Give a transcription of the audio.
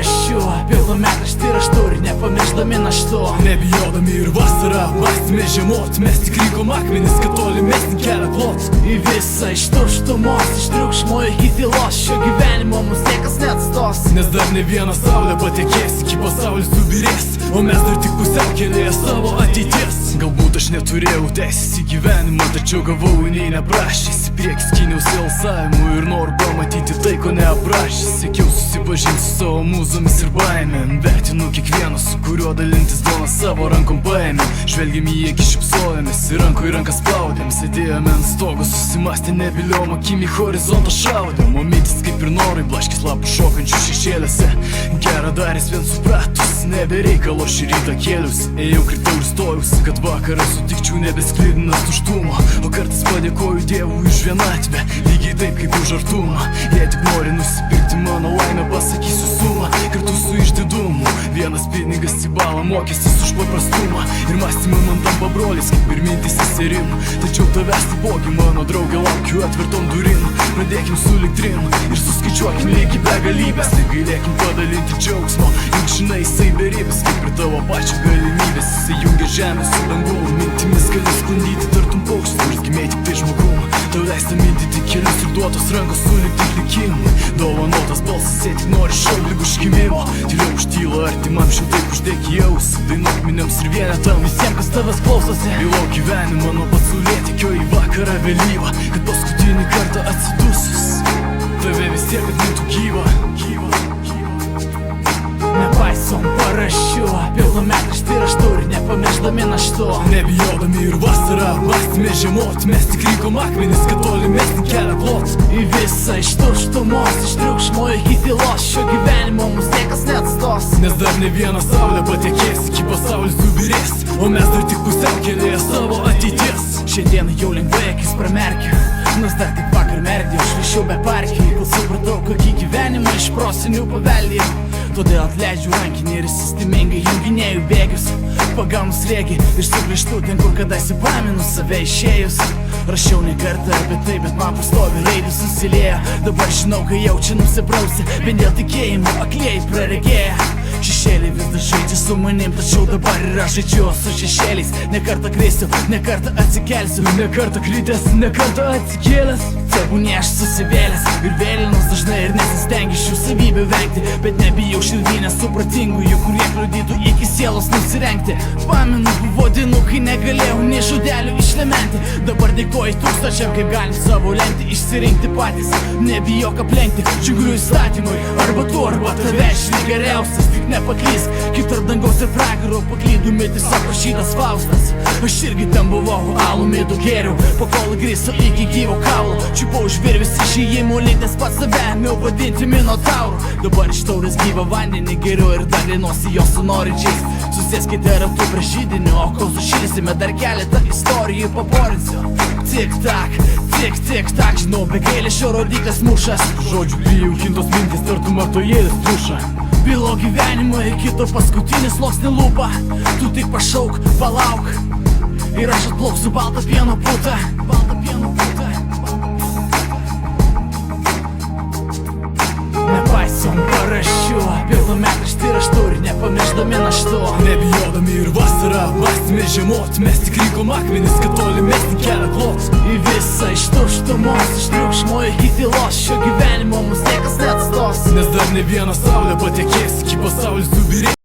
paraščių, pilnametraštį raštų ir nepamiršdami naštų. Nebijodami ir vasarą mąstėme žiemot, mes tik rinkom akmenis, kad tolimesnį kelią klot. Į visą iš tuštumos, iš triukšmo iki tylos, šio gyvenimo mus niekas neatstos. Nes dar ne vieną saulę patekės, iki pasaulis subirės, o mes dar tik pusiaukelėje savo ateities. Galbūt aš neturėjau teisės į gyvenimą, tačiau gavau nei neprašęs. Į priekį skyniausi alsavimu ir noriu pamatyti tai, ko neaprašęs. Siekiau susipažinti su savo mūzomis ir baimėm. Vertinu kiekvieną, su kuriuo dalintis duoną savo rankom paėmėm. Žvelgėm į akį, šypsojomės ir ranko į ranką spaudėm. Sėdėjome ant stogo, susimastė nebiliom akim į horizontą šaudėm. O mintis kaip ir norai blaškis lapų šokančių šešėliuose. Gerą darės vien supratus, nebereikalo šį rytą kėliausi. Ėjau, kritau ir stojausi, kad vakarą sutikčiau nebesklidinas tuštumo. O kartais padėkoju Dievui už vienatvę, lygiai taip kaip už artumą. Jei tik nori nusipirkti mano laimę, pasakysiu sumą kartu su išdidumu. Vienas pinigas į balą, mokestis už paprastumą. Ir mąstymai man tampa brolis, kaip ir mintis seserim. Tačiau tavęs taipogi, mano draugė, laukiu atvertom durim. Pradėkim su liktrin ir suskaičiuokim lygį begalybės. Negailėkim padalinti džiaugsmo, juk žinai, jisai beribis, kaip ir tavo pačio galimybės. Jisai jungia žemę su dangum, mintimis gali sklandyti tartum paukštis, kuris gimė tik tai žmogum. Tau leista mintyti kelius ir duotos rankos sulikti likimui. Dovanotas balsas, jei tik nori šaulygų užkimimo. Tyliau užtyla artimam, šiltai uždėk į ausį. Dainuok minėms ir vienetam, visiems, kas tavęs klausosi. Bylau gyvenimą nuo pat saulėtekio į vakarą vėlyvą, kad paskutinį kartą atsidusus tave vis tiek atmintų gyvą. Nepaisom paraščių, pilnametraštį raštų ir nepamiršdami naštų. Nebijodami ir vasarą mąstėme žiemot, mes tik rinkom akmenis, kad tolimesnį kelią klot. Į visą iš tuštumos, iš triukšmo iki tylos, šio gyvenimo mus niekas neatstos. Nes dar ne vieną saulę patekės, iki pasaulis subirės, o mes dar tik pusiaukelėje savo ateities. Šiandieną jau lengvai akis pramerkiu, nors dar tik vakar merdėjau, švišiau be parkių. Kol supratau, kokį gyvenimą iš prosenių paveldėjau, todėl atleidžiu rankinį ir sistemingai junginėjau bėgius. Pagaunu srėgį ir sugrįžtu ten, kur kadaise pamenu save išėjus. Rašiau ne kartą apie tai, bet man pastovi raidės susiliejo. Dabar žinau, kai jaučia nusiprausi, vien dėl tikėjimo aklieji praregėja. Šešėliai vis dar žaidžia su manim, tačiau dabar ir aš žaidžiu su šešėliais. Ne kartą krisiu, ne kartą atsikelsiu, ne kartą kritęs, ne kartą atsikėlęs. Tebūnie aš susivėlęs ir vėlinas dažnai ir nesistengiu šių savybių vengti, bet nebijau širdinės supratingųjų, kurie kliudytų iki sielos nusirengti. Pamenu, buvo dienų, kai negalėjau nei žodelių išlementi. Dabar dėkoju tūkstančiam, kaip galim savo lemtį išsirinkti patys. Nebijok aplenkti džiugių įstatymui, arba tu, arba tave išlik geriausias. Tik nepaklysk, kaip tarp dangaus ir pragaro paklydų mitis aprašytas Faustas. Aš irgi ten buvau, alų midų gėriau, po kol grįžau iki gyvo kaulo. Čiupau žvirvis išėjimų, linkęs pats save ėmiau vadinti minotauru. Dabar iš taurės gyvą vandenį geriu ir dalinuosi jo su norinčiais. Susėskite ratu prie židinio, o kol sušilsime dar keletą istorijų paporinsiu. Tik tak, žinau, be gailesčio rodyklės mušas. Žodžių prijaukintos mintis tartum artojėlis pluša. Bylo gyvenimo iki to paskutinis sluoksnį lūpą. Tu tik pašauk, palauk ir aš atplauksiu baltą pieno putą. Nepaisom paraščių, pilnametraštį raštų ir nepamiršdami naštų. Nebijodami ir vasarą mąstėme žiemot, mes tik rinkom akmenis, kad tolimesnį kelią klot. Į visą iš tuštumos, iš triukšmo iki tylos, šio gyvenimo mus niekas neatstos. Nes dar ne vieną saulę patekės, iki pasaulis subirės.